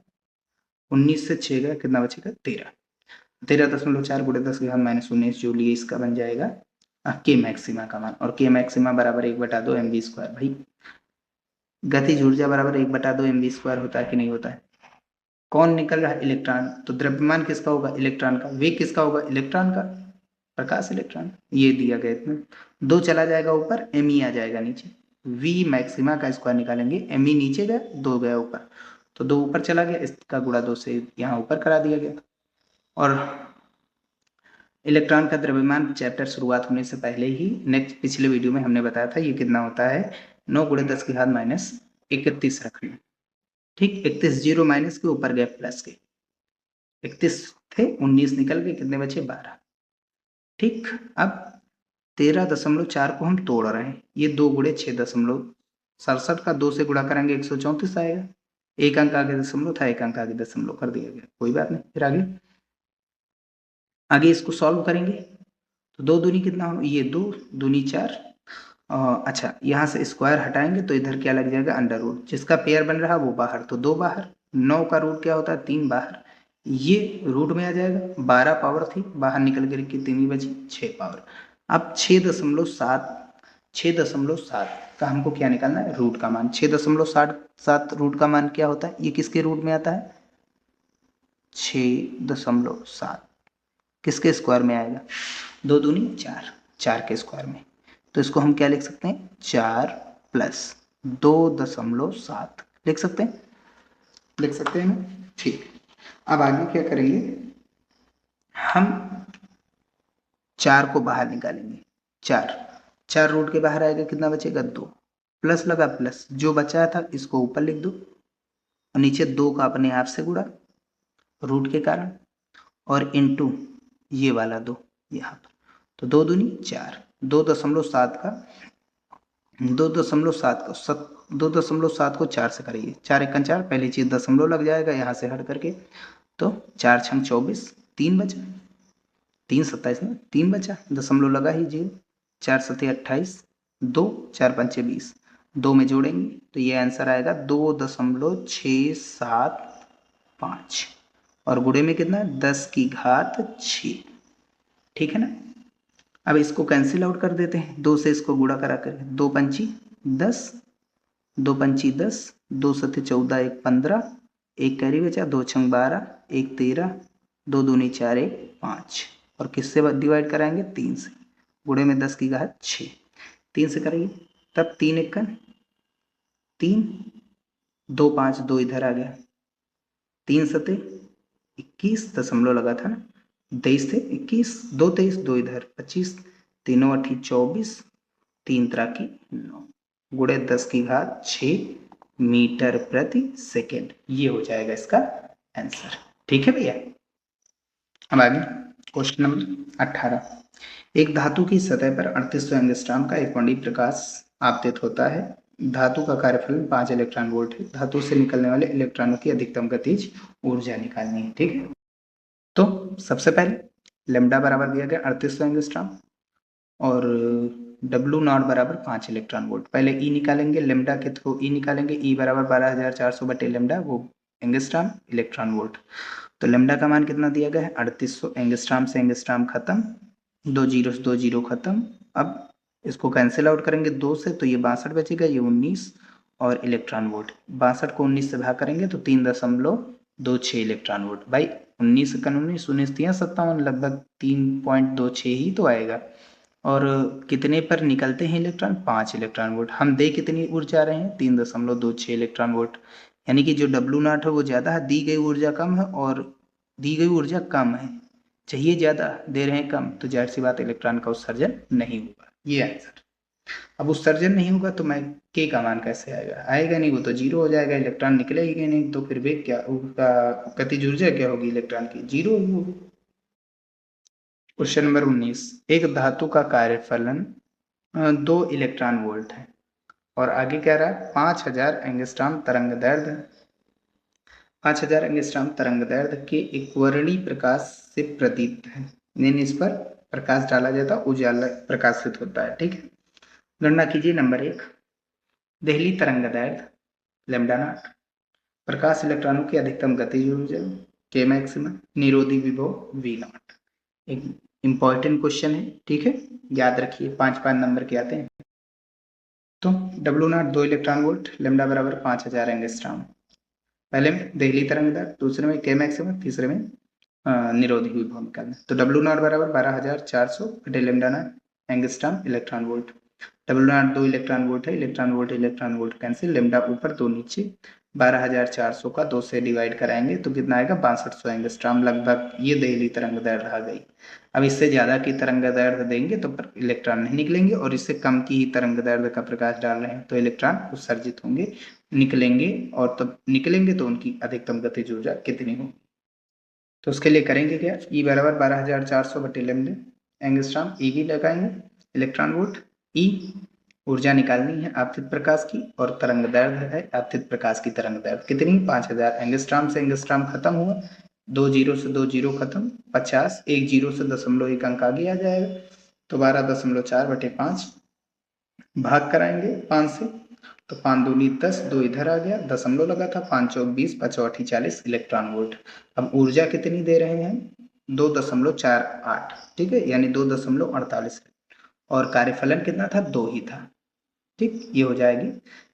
Speaker 1: 19 से 6 गया कितना बचेगा 13, 13.4 गुणे 10 की घात -19 जूल, ये इसका बन जाएगा के मैक्सिमा का मान। और के मैक्सिमा बराबर 1/2 mv²। भाई गतिज ऊर्जा बराबर 1/2 mv² होता है कि नहीं होता है। कौन निकल रहा है इलेक्ट्रॉन, तो द्रव्यमान किसका होगा इलेक्ट्रॉन का, वेग किसका होगा इलेक्ट्रॉन का, प्रकाश इलेक्ट्रॉन, ये दिया गया इतना। 2 चला जाएगा ऊपर, एम आ जाएगा नीचे, वी मैक्सिमा का स्क्वायर निकालेंगे, एम नीचे गया 2 गया ऊपर, तो 2 ऊपर चला गया, इसका गुणा 2 से यहाँ ऊपर करा दिया गया। और इलेक्ट्रॉन का द्रव्यमान चैप्टर शुरुआत होने से पहले ही नेक्स्ट पिछले वीडियो में हमने बताया था ये कितना होता है 9 गुणे 10 की घात -31 रखना। ठीक, 31 जीरो माइनस के ऊपर गए प्लस के, 31 थे 19 निकल गए कितने बचे 12। ठीक, अब 13.4 को हम तोड़ रहे हैं, ये 2 गुणे 6.67 का 2 से गुणा करेंगे 134 आएगा, एक अंक आगे दशमलव था, एक अंक आगे दशमलव कर दिया गया, कोई बात नहीं। फिर आगे इसको सॉल्व करेंगे तो 2 दूनी कितना हो, ये 2 दूनी 4, अच्छा यहाँ से स्क्वायर हटाएंगे तो इधर क्या लग जाएगा अंडर रूट, जिसका पेयर बन रहा वो बाहर तो 2 बाहर, 9 का रूट क्या होता है 3 बाहर, ये रूट में आ जाएगा, 12 पावर थी बाहर निकल कर कितनी बची 6 पावर। अब 6.7 का हमको क्या निकालना है रूट का मान, 6.7 रूट का मान क्या होता है, ये किसके रूट में आता है 6.7, किसके स्क्वायर में आएगा? 2 दूनी 4, 4 के स्क्वायर में। तो इसको हम क्या लिख सकते हैं? 4 प्लस 2.7 लिख सकते हैं, लिख सकते हैं ना? ठीक। अब आगे क्या करेंगे, हम 4 को बाहर निकालेंगे। 4 रूट के बाहर आएगा, कितना बचेगा? 2। प्लस लगा, प्लस जो बचा था इसको ऊपर लिख दो और नीचे 2 का अपने आप से गुणा रूट के कारण, और इनटू ये वाला 2 यहाँ पर। तो 2 दूनी 4, 2.7 का 2.7 को 4 से करिए, 4 1 4, पहली चीज दशमलव लग जाएगा यहाँ से हट करके, तो 4 6 24, 3 बचा, 3 27 में 3 बचा, दशमलव लगा ही 0, 4 7 28, 2 4 5 20, 2 में जोड़ेंगे तो ये आंसर आएगा 2.675, और गुणे में कितना? 10 की घात 6। ठीक है ना? अब इसको कैंसिल आउट कर देते हैं, 2 से इसको गुणा करा कर, 2 पंची 10, 2 पंची 10, 2 सत्ते 14, 1 15, 1 कैरी बचा, 2 छंग 12, 1 13, 2 दूनी 4, 1 5, और किससे डिवाइड कराएंगे? 3 से, गुणे में 10 की घात 6, 3 से करेंगे तब 3 1 3, 2 5, 2 इधर आ गया, 3 सत्ते 21, दशमलव लगा था ना, 23 थे 21, 2 23, 2 इधर 25, 3 8 24, 3 3 9, गुणे 10 की घात 6 मीटर प्रति सेकेंड। ये हो जाएगा इसका आंसर। ठीक है भैया? अब आगे क्वेश्चन नंबर 18। एक धातु की सतह पर 3800 एंगस्ट्रॉम का एक वर्णीय प्रकाश आपतित होता है। धातु का कार्यफलन 5 इलेक्ट्रॉन वोल्ट है। धातु से निकलने वाले इलेक्ट्रॉनों की अधिकतम गतिज ऊर्जा निकालनी है। ठीक है, तो सबसे पहले लेमडा बराबर दिया गया 3800 एंगस्ट्रॉम और डब्ल्यू नॉट बराबर 5 इलेक्ट्रॉन वोल्ट। पहले ई निकालेंगे, लेमडा के थ्रू ई निकालेंगे, ई बराबर 12400 बटे लेमडा, वो एंगस्ट्रॉम इलेक्ट्रॉन वोल्ट। तो लेमडा का मान कितना दिया गया है? 3800। एंगस्ट्रॉम से एंगस्ट्रॉम खत्म, 2 जीरो से 2 जीरो खत्म। अब इसको कैंसिल आउट करेंगे 2 से, तो ये 62 बचेगा, ये 19 और इलेक्ट्रॉन वोल्ट। 62 को 19 से भाग करेंगे तो 3.26 इलेक्ट्रॉन वोल्ट। भाई 19 से 19, 19 3 57, लगभग 3.26 ही तो आएगा। और कितने पर निकलते हैं इलेक्ट्रॉन? 5 electron volt. हम दे कितनी ऊर्जा रहे हैं? 3.26 इलेक्ट्रॉन वोल्ट। यानी कि जो डब्ल्यू नॉट है वो ज़्यादा है, दी गई ऊर्जा कम है, और दी गई ऊर्जा कम है, चाहिए ज़्यादा, दे रहे हैं कम, तो जाहिर सी बात इलेक्ट्रॉन का उत्सर्जन नहीं होगा। ये आंसर। अब उत्सर्जन नहीं होगा तो मैं के का मान कैसे आएगा? आएगा नहीं, वो तो जीरो हो जाएगा, इलेक्ट्रॉन निकलेगी नहीं, तो फिर वेग क्या, उसका गतिज ऊर्जा क्या होगी इलेक्ट्रॉन की? जीरो होगी। Question number 19। एक धातु का कार्यफलन 2 इलेक्ट्रॉन वोल्ट है और आगे कह रहा है 5000 एंगस्ट्रॉम तरंग दैर्ध्य, 5000 एंगस्ट्रॉम तरंग दैर्ध्य के एक वर्णीय प्रकाश से प्रदीप्त है। यानी इस पर प्रकाश डाला जाता है, उजाला प्रकाशित होता है। ठीक है, गणना कीजिए। नंबर 1, देहली तरंग दैर्ध्य लैम्डा नॉट, प्रकाश इलेक्ट्रॉनों की अधिकतम गतिज ऊर्जा के मैक्सिमम, निरोधी विभव वी नॉट। एक इंपॉर्टेंट क्वेश्चन है, ठीक है, याद रखिए, 5 नंबर के आते हैं। तो W not 2 electron volt, lambda बराबर 5000 एंगस्ट्रॉम। पहले में देहली तरंग दैर्ध्य, दूसरे में के मैक्सिमम, तीसरे में निरोधी विभव निकालना। तो डब्ल्यू नॉट बराबर 12400 बटे lambda naught angstrom electron volt. W not 2 electron volt है, इलेक्ट्रॉन वोल्ट कैंसिल, लेमडा ऊपर 2 नीचे, 12400 का 2 से डिवाइड कराएंगे तो कितना आएगा? 6200 एंगस्ट्रॉम। लगभग ये देहली तरंग दैर्ध्य आ गई। अब इससे ज्यादा की तरंग दैर्ध्य देंगे तो इलेक्ट्रॉन नहीं निकलेंगे, और इससे कम की ही तरंग दैर्ध्य का प्रकाश डाल रहे हैं तो इलेक्ट्रॉन उत्सर्जित होंगे, निकलेंगे, और तब निकलेंगे तो उनकी अधिकतम गतिज ऊर्जा कितनी होगी? तो उसके लिए करेंगे क्या? ई बराबर 12400 बटे लेमडा एंगस्ट्रॉम, ई भी लगाएंगे, इलेक्ट्रॉन वोल्ट, ई ऊर्जा निकालनी है आपतित प्रकाश की, और तरंग दैर्ध्य है आपतित प्रकाश की तरंग दैर्ध्य कितनी? 5000। एंगस्ट्रॉम से एंगस्ट्रॉम खत्म हुआ, 2 जीरो से 2 जीरो खत्म, 50, 1 जीरो से 0.1 अंक आगे आ जाएगा, तो 12.4 बटे 5 भाग कराएंगे 5 से, तो 5 दूनी 10, 2 इधर आ गया, दशमलव लगा था, 5 चौक 20, 5 चौठी 40 इलेक्ट्रॉन वोल्ट। अब ऊर्जा कितनी दे रहे हैं? 2.48, ठीक है, यानी 2.48, और कार्यफलन कितना था? 2 ही था। ठीक, ये हो जाएगी,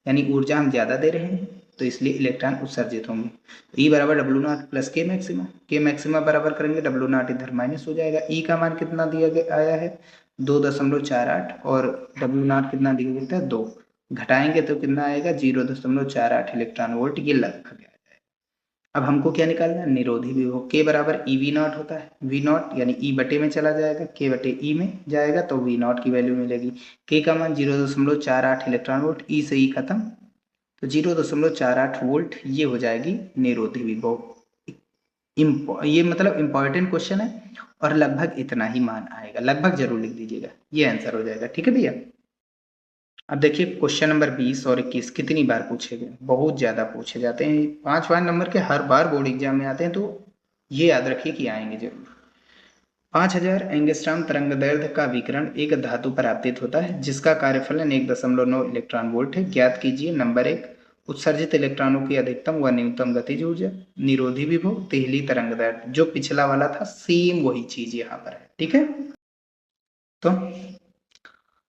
Speaker 1: यानी ऊर्जा हम ज्यादा दे रहे हैं तो इसलिए इलेक्ट्रॉन उत्सर्जित होंगे। ई बराबर W naught plus K maxima, के मैक्सिमा बराबर करेंगे डब्ल्यू नॉट इधर माइनस हो जाएगा। ई का मान कितना दिया गया आया है 2.48 और डब्ल्यू नॉट कितना दिया गया था 2, घटाएंगे तो कितना आएगा 0.48 इलेक्ट्रॉन वोल्ट, ये लगभग है। अब हमको क्या निकालना है निरोधी विभव, के बराबर ई वी नॉट होता है, वी नॉट यानी ई बटे में चला जाएगा, के बटे ई में जाएगा तो वी नॉट की वैल्यू मिलेगी। के का मान 0.48 इलेक्ट्रॉन वोल्ट, ई से ई खत्म तो 0.48 वोल्ट ये हो जाएगी निरोधी विभव। ये मतलब इंपॉर्टेंट क्वेश्चन है और लगभग इतना ही मान आएगा, लगभग जरूर लिख दीजिएगा, ये आंसर हो जाएगा। ठीक है भैया। अब देखिए क्वेश्चन नंबर 20 और 21 कितनी बार पूछे गए, बहुत ज्यादा पूछे जाते हैं, 5 नंबर के हर बार बोर्ड एग्जाम में आते हैं, तो ये याद रखिए कि आएंगे जरूर। 5000 एंगस्ट्रॉम तरंगदैर्ध्य का विकिरण एक धातु पर आपतित होता है जिसका कार्यफलन 1.9 इलेक्ट्रॉन वोल्ट है। ज्ञात कीजिए नंबर 1 उत्सर्जित इलेक्ट्रॉनों की अधिकतम व न्यूनतम गतिज ऊर्जा, निरोधी विभव, तिहली तरंगदैर्ध्य। जो पिछला वाला था सेम वही चीज यहाँ पर है। ठीक है, तो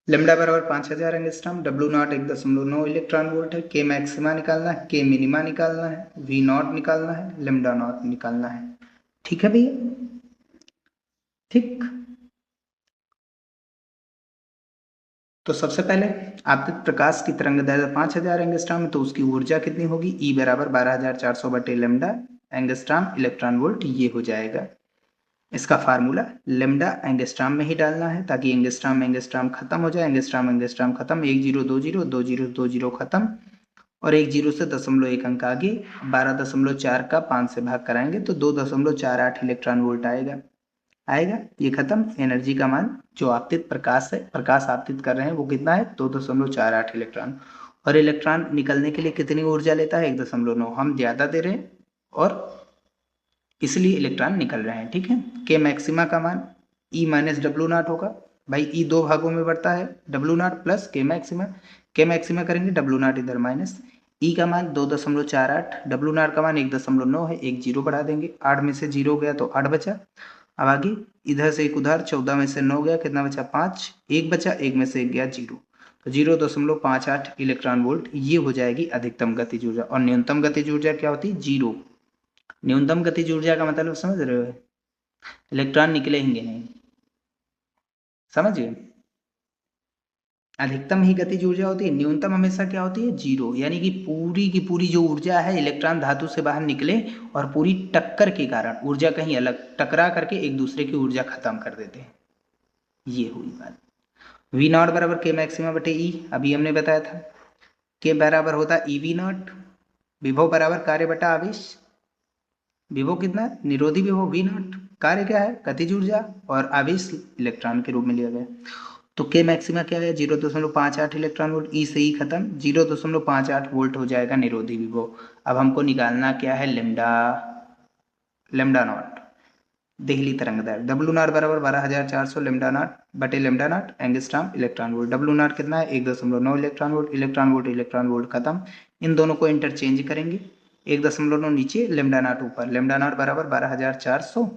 Speaker 1: लेमडा बराबर 5000 angstrom, W not 1.9 electron volt है, के मैक्सिमा निकालना है, के मिनिमा निकालना है, वी नॉट निकालना है, लेमडा नॉट निकालना है। ठीक है भैया, ठीक। तो सबसे पहले आपतित प्रकाश की तरंगदैर्ध्य 5000 एंगस्ट्रॉम, तो उसकी ऊर्जा कितनी होगी, ई बराबर 12400 बटे लेमडा एंगस्ट्रॉम इलेक्ट्रॉन वोल्ट, ये हो जाएगा। इसका फार्मूला लेमडा एंगस्ट्रॉम में ही डालना है ताकि एंगस्ट्रॉम खत्म हो जाए, एंगस्ट्रॉम खत्म, 1020 खत्म और 10 से 0.1 अंक आगे, 12.4 का 5 से भाग कराएंगे तो 2.48 इलेक्ट्रॉन वोल्ट आएगा। ये खत्म। एनर्जी का मान जो आपतित प्रकाश है, प्रकाश आपतित कर रहे हैं वो कितना है 2.48 इलेक्ट्रॉन, और इलेक्ट्रॉन निकलने के लिए कितनी ऊर्जा लेता है 1.9, हम ज्यादा दे रहे हैं और इसलिए इलेक्ट्रॉन निकल रहे हैं। ठीक है, के मैक्सिमा का मान ई माइनस डब्ल्यू नॉट होगा, भाई ई दो भागों में बढ़ता है, W naught plus K maxima करेंगे डब्ल्यू नॉट इधर माइनस, ई का मान 2.48, डब्ल्यू नॉट का मान 1.9 है, एक जीरो बढ़ा देंगे, 8 में से 0 गया तो 8 बचा। अब आगे इधर से एक उधर, 14 में से 9 गया, कितना बचा 5, एक बचा, एक में से एक गया 0, तो 0.58 इलेक्ट्रॉन वोल्ट, ये हो जाएगी अधिकतम गतिज ऊर्जा। और न्यूनतम गतिज ऊर्जा क्या होती है 0। न्यूनतम गतिज ऊर्जा का मतलब समझ रहे हो, इलेक्ट्रॉन निकलेंगे नहीं, समझ गए। अधिकतम ही गतिज ऊर्जा होती है, न्यूनतम हमेशा क्या होती है 0, यानी कि पूरी की पूरी जो ऊर्जा है इलेक्ट्रॉन धातु से बाहर निकले और पूरी टक्कर के कारण ऊर्जा कहीं अलग टकरा करके एक दूसरे की ऊर्जा खत्म कर देते हैं, ये हुई बात। वी नॉट बराबर के मैक्सिमा बटे ई, अभी हमने बताया था। के बराबर होता है ई वी नॉट, विभव बराबर कार्य बटा आवेश, विभव कितना है निरोधी विभव वी नॉट, कार्य क्या है गतिज ऊर्जा और आवेश इलेक्ट्रॉन के रूप में लिया गया। तो के मैक्सिमा क्या है 0.58 इलेक्ट्रॉन वोल्ट, ई से ई खत्म, 0.58 वोल्ट हो जाएगा निरोधी विभव। अब हमको निकालना क्या है लेमडा नॉट, देहली तरंगदैर्ध्य, डब्ल्यू नॉट बराबर 12400 लेमडा नॉट बटे lambda naught angstrom electron volt. W not कितना है 1.9 इलेक्ट्रॉन वोल्ट खत्म, इन दोनों को इंटरचेंज करेंगे, 1.9 नीचे लेमडा नॉट ऊपर, लेमडा नॉट बराबर 12400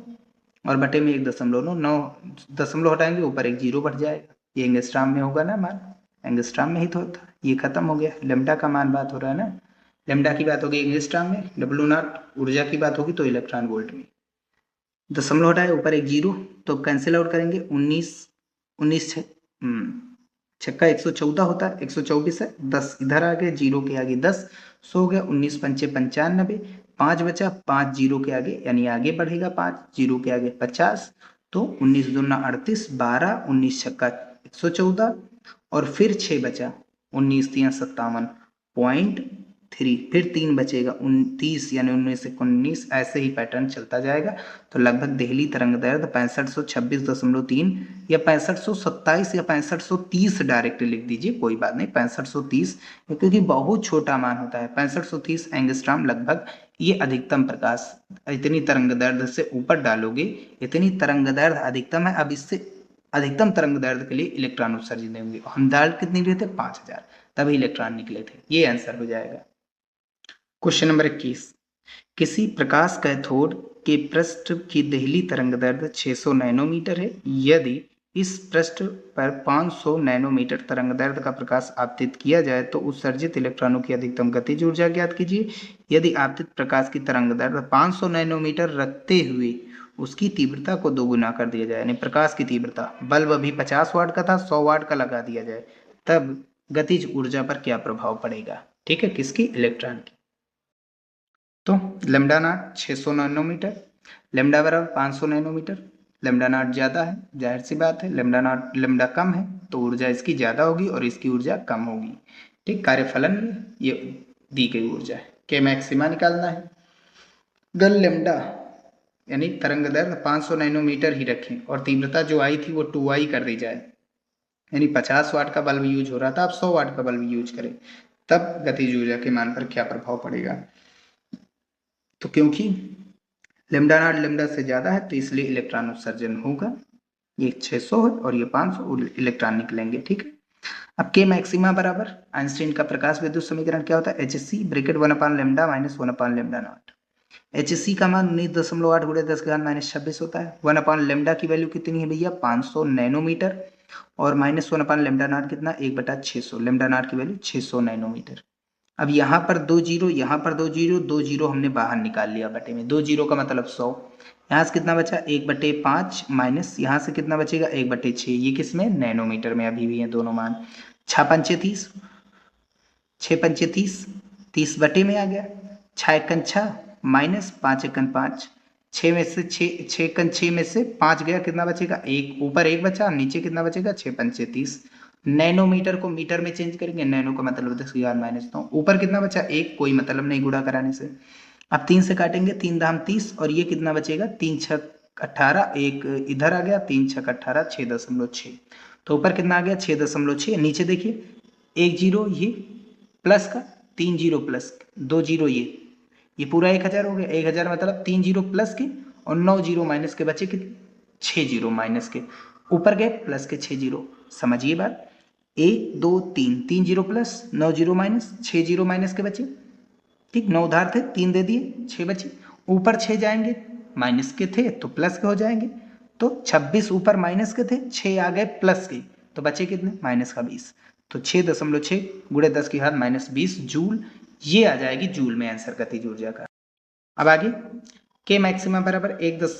Speaker 1: और बटे में 1.9, दशमलव हटाएंगे ऊपर एक जीरो बढ़ जाएगा, ये एंगस्ट्रॉम में होगा ना मान, एंगस्ट्रॉम में ही तो था, ये खत्म हो गया, लेमडा का मान बात हो रहा है ना, लेमडा की बात होगी एंगस्ट्रॉम में, डब्ल्यू नॉट ऊर्जा की बात होगी तो इलेक्ट्रॉन वोल्ट में, दशमलव हटाए ऊपर एक जीरो तो कैंसिल आउट करेंगे, 19 छक्का 114 होता है, 124 है, 10 इधर आ गए, जीरो के आगे 10, 100 हो गया, 19 पंचे 95, 5 बचा, 5 जीरो के आगे यानी आगे बढ़ेगा 5, जीरो के आगे 50, तो 19 दूना 38, 12, 19 छक्का 114 और फिर 6 बचा, 19 तिया 57.3, फिर 3 बचेगा 29 यानी 19 से 19, ऐसे ही पैटर्न चलता जाएगा। तो लगभग देहली तरंगदैर्ध्य 6526.3 या 6527 या 6530 डायरेक्ट लिख दीजिए, कोई बात नहीं 6530, क्योंकि बहुत छोटा मान होता है 6530 एंगस्ट्रॉम लगभग, ये अधिकतम प्रकाश, इतनी तरंगदैर्ध्य से ऊपर डालोगे, इतनी तरंगदैर्ध्य अधिकतम है, अब इससे अधिकतम तरंगदैर्ध्य के लिए इलेक्ट्रॉन उत्सर्जित होंगे, हम दाल कितनी लिए थे 5000, तभी इलेक्ट्रॉन निकले थे, ये आंसर हो जाएगा। क्वेश्चन नंबर 21, किसी प्रकाश कैथोड के पृष्ठ की देहली तरंगदैर्ध्य 600 नैनोमीटर है, यदि इस पृष्ठ पर 500 नैनोमीटर तरंगदैर्ध्य का प्रकाश आपतित किया जाए तो उत्सर्जित इलेक्ट्रॉनों की अधिकतम गतिज ऊर्जा ज्ञात कीजिए। यदि आपतित प्रकाश की तरंगदैर्ध्य 500 नैनोमीटर रखते हुए उसकी तीव्रता को दोगुना कर दिया जाए, यानी प्रकाश की तीव्रता, बल्ब अभी 50 वाट का था, 100 वाट का लगा दिया जाए, तब गतिज ऊर्जा पर क्या प्रभाव पड़ेगा? ठीक है, किसकी? इलेक्ट्रॉन की। तो लेमडा नॉट 600 नैनोमीटर, लेमडा बराबर 500 नैनोमीटर। लेमडा नॉट ज्यादा है, जाहिर सी बात है, लेमडा कम है तो ऊर्जा इसकी ज्यादा होगी और इसकी ऊर्जा कम होगी। ठीक, कार्यफलन ये दी गई ऊर्जा है। के मैक्सिमा निकालना है। गल लेमडा यानी तरंगदैर्ध्य 500 नैनोमीटर ही रखें और तीव्रता जो आई थी वो 2i कर दी जाए, यानी 50 वाट का बल्ब यूज हो रहा था, आप 100 वाट का बल्ब यूज करें, तब गतिज ऊर्जा के मान पर क्या प्रभाव पड़ेगा? तो क्योंकि लेमडा नॉट लेमडा से ज्यादा है तो इसलिए इलेक्ट्रॉन उत्सर्जन होगा। ये 600 है और ये 500 इलेक्ट्रॉन निकलेंगे। ठीक है, अब के मैक्सिमा बराबर आइंस्टीन का प्रकाश विद्युत समीकरण क्या होता है? H C bracket 1/λ minus 1/λ naught. H C का मान 19.8 गुणे 10 की घात माइनस 26 होता है। 1/λ की वैल्यू कितनी है भैया? 500 नैनोमीटर, और माइनस 1/λ नॉट कितना? 1/600। लेमडा नॉट की वैल्यू 600 नैनोमीटर। अब यहाँ पर 2 जीरो, यहाँ पर 2 जीरो, 2 जीरो हमने बाहर निकाल लिया बटे में, 2 जीरो का मतलब 100। यहाँ से कितना बचा? 1/5 माइनस यहाँ से कितना बचेगा? 1/6। ये किस में? नैनोमीटर में अभी भी है दोनों मान। 6×5 = 30, 6×5 = 30, 30 बटे में आ गया। 6×1 = 6 माइनस 5×1 = 5, 6 में से 6×6 में से 5 गया, कितना बचेगा? 1, ऊपर 1 बचा, नीचे कितना बचेगा? 6×5 = 30। नैनोमीटर को मीटर में चेंज करेंगे, नैनो का मतलब 10⁻⁹। ऊपर कितना बचा? 1, कोई मतलब नहीं गुणा कराने से। अब 3 से काटेंगे, 3 दाम 30, और ये कितना बचेगा? 3 6 18, एक इधर आ गया, 3 6 18, 6.6। तो ऊपर कितना आ गया? 6.6। नीचे देखिए, 1 जीरो ये प्लस का, 3 जीरो प्लस, 2 जीरो ये पूरा 1000 हो गया। 1000 मतलब 3 जीरो प्लस के और 9 जीरो माइनस के बचे कितने? 6 जीरो माइनस के, ऊपर गए प्लस के 6 जीरो। समझिए बात, 1 2 3, 3 zero plus, 9 zero minus, 6 zero minus के बचे। ठीक, 9 उधार थे, 3 दे दिए, 6 बचे। ऊपर 6 जाएंगे, माइनस के थे तो प्लस के हो जाएंगे, तो 26 ऊपर माइनस के थे, 6 आ गए प्लस के, तो बचे कितने? माइनस का 20। तो 6.6 गुणे 10 की घात माइनस 20 जूल, ये आ जाएगी जूल में आंसर गतिज ऊर्जा का। अब आगे के मैक्सिमम बराबर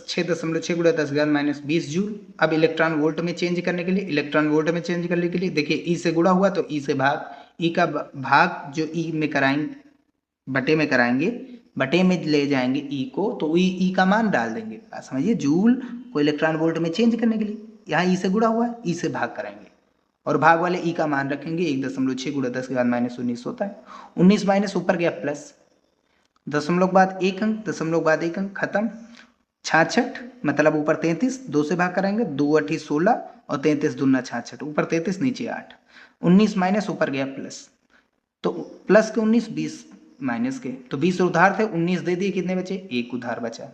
Speaker 1: 6.6 गुणा 10 की घात माइनस 20 जूल। अब इलेक्ट्रॉन वोल्ट में चेंज करने के लिए, इलेक्ट्रॉन वोल्ट में चेंज करने के लिए देखिए, ई से गुणा हुआ तो ई से भाग, ई का भाग जो ई में कराएंगे, बटे में कराएंगे, बटे में ले जाएंगे ई को, तो ई का मान डाल देंगे। समझिए, जूल को इलेक्ट्रॉन वोल्ट में चेंज करने के लिए यहाँ ई से गुणा हुआ है, ई से भाग कराएंगे और भाग वाले ई का मान रखेंगे। 1.6 गुणा 10 की घात माइनस 19 होता है। 19 माइनस ऊपर गया प्लस, दशमलव बाद 1 अंक, दशमलव बाद 1 अंक, खत्म। 66 मतलब ऊपर 33, 2 से भाग कराएंगे, 2 8 16 और 33 दूना 66, ऊपर 33 नीचे 8। 19 माइनस ऊपर गया प्लस, तो प्लस के 19, 20 माइनस के, तो 20 उधार थे, 19 दे दिए, कितने बचे? 1 उधार बचा।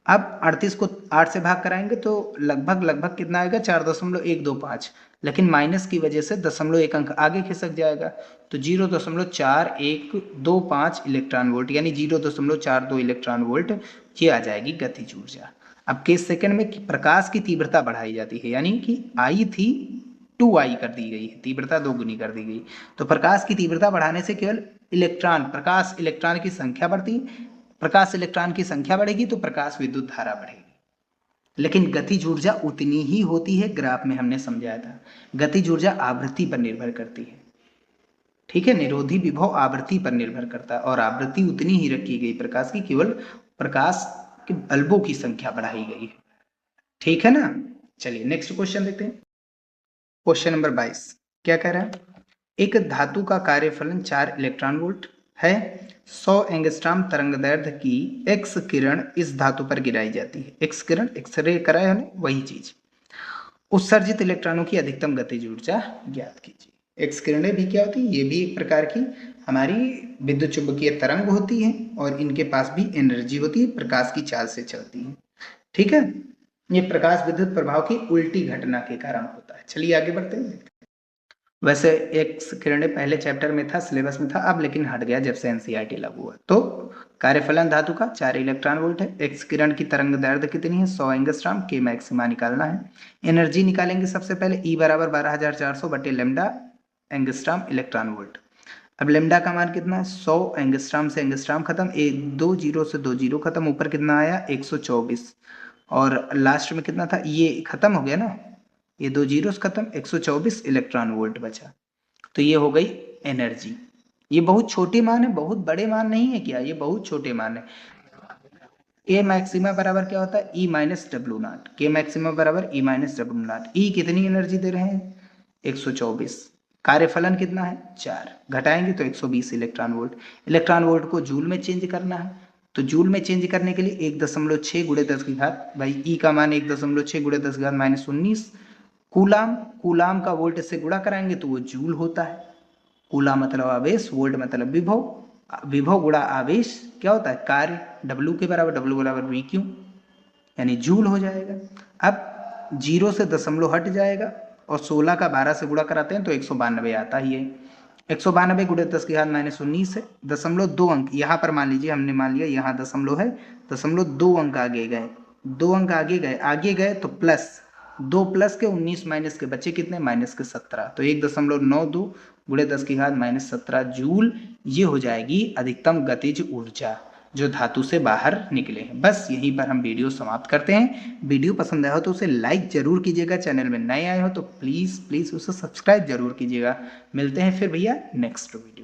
Speaker 1: अब 38 को 8 से भाग कराएंगे तो लगभग कितना आएगा? 4.125, लेकिन माइनस की वजह से 0.1 अंक आगे खिसक जाएगा, तो 0.4125 इलेक्ट्रॉन वोल्ट, यानी 0.42 इलेक्ट्रॉन वोल्ट, ये आ जाएगी गतिज ऊर्जा। अब केस सेकंड में प्रकाश की तीव्रता बढ़ाई जाती है, यानी कि आई थी 2i कर दी गई है, तीव्रता दोगुनी कर दी गई। तो प्रकाश की तीव्रता बढ़ाने से केवल प्रकाश इलेक्ट्रॉन की संख्या बढ़ती है, प्रकाश इलेक्ट्रॉन की संख्या बढ़ेगी तो प्रकाश विद्युत धारा बढ़ेगी, लेकिन गतिज ऊर्जा उतनी ही होती है। ग्राफ में हमने समझाया था, गतिज ऊर्जा आवृत्ति पर निर्भर करती है। ठीक है, निरोधी विभव आवृत्ति पर निर्भर करता है और आवृत्ति उतनी ही रखी गई प्रकाश की, केवल प्रकाश के बल्बों की संख्या बढ़ाई गई है। ठीक है ना? चलिए नेक्स्ट क्वेश्चन देखते हैं। क्वेश्चन नंबर 22 क्या कह रहा है? एक धातु का कार्यफलन 4 इलेक्ट्रॉन वोल्ट है। 100 एंगस्ट्रॉम तरंगदैर्ध्य की एक्स किरण इस धातु पर गिराई जाती है। एक्स किरण, एक्सरे कराए हमने, वही चीज। उत्सर्जित इलेक्ट्रॉनों की अधिकतम गतिज ऊर्जा ज्ञात कीजिए। एक्स किरणें भी क्या होती है? ये भी एक प्रकार की हमारी विद्युत चुंबकीय तरंग होती है और इनके पास भी एनर्जी होती है, प्रकाश की चाल से चलती है। ठीक है, ये प्रकाश विद्युत प्रभाव की उल्टी घटना के कारण होता है। चलिए आगे बढ़ते हैं। वैसे एक्स किरणें पहले चैप्टर में था, सिलेबस में था, अब लेकिन हट गया जब से एनसीईआरटी लागू हुआ। तो कार्यफलन धातु का 4 इलेक्ट्रॉन वोल्ट है। एक्स किरण की तरंग दैर्ध्य कितनी है? 100 एंगस्ट्रॉम। के मैक्सिमा निकालना है। एनर्जी निकालेंगे सबसे पहले, ई बराबर 12400 बटे लेमडा एंगस्ट्रॉम इलेक्ट्रॉन वोल्ट। अब लेमडा का मान कितना है? 100 एंगस्ट्रॉम से एंगस्ट्रॉम खत्म, एक 2 जीरो से 2 जीरो खत्म, ऊपर कितना आया? 124, और लास्ट में कितना था? ये खत्म हो गया ना, ये 2 जीरो से खत्म, 124 इलेक्ट्रॉन वोल्ट बचा। तो ये हो गई एनर्जी। ये बहुत छोटी मान है, बहुत बड़े मान नहीं है क्या, ये बहुत छोटे मान है। के मैक्सिमा बराबर क्या होता है? E minus W not. के मैक्सिमा बराबर ई माइनस डब्ल्यू नॉट। ई कितनी एनर्जी दे रहे हैं? 124। कार्यफलन कितना है? 4। घटाएंगे तो 120 इलेक्ट्रॉन वोल्ट। इलेक्ट्रॉन वोल्ट को जूल में चेंज करना है, तो जूल में चेंज करने के लिए 1.6 गुणे 10 की घात, भाई ई का मान 1.6 गुणे 10 की घात माइनस 19 कूलाम। कूलाम का वोल्ट से गुणा कराएंगे तो वो जूल होता है। कूलाम मतलब आवेश, वोल्ट मतलब विभव, विभव गुणा आवेश क्या होता है? कार्य। डब्ल्यू के बराबर, डब्ल्यू बराबर वी क्यू, यानी जूल हो जाएगा। अब जीरो से दशमलव हट जाएगा, और 16 का 12 से गुणा कराते हैं तो 192 आता ही है। 192 गुणे 10 की घात माइनस 19 है। दशमलव 2 अंक यहाँ पर मान लीजिए, हमने मान लिया यहाँ दशमलव है, दशमलव 2 अंक आगे गए, 2 अंक आगे गए तो प्लस, 2 प्लस के 19 माइनस के बच्चे कितने? माइनस के 17। तो 1.92 गुणे 10 की घात माइनस 17 जूल, ये हो जाएगी अधिकतम गतिज ऊर्जा जो धातु से बाहर निकले हैं। बस यहीं पर हम वीडियो समाप्त करते हैं। वीडियो पसंद आया हो तो उसे लाइक जरूर कीजिएगा, चैनल में नए आए हो तो प्लीज़ उसे सब्सक्राइब जरूर कीजिएगा। मिलते हैं फिर भैया नेक्स्ट वीडियो।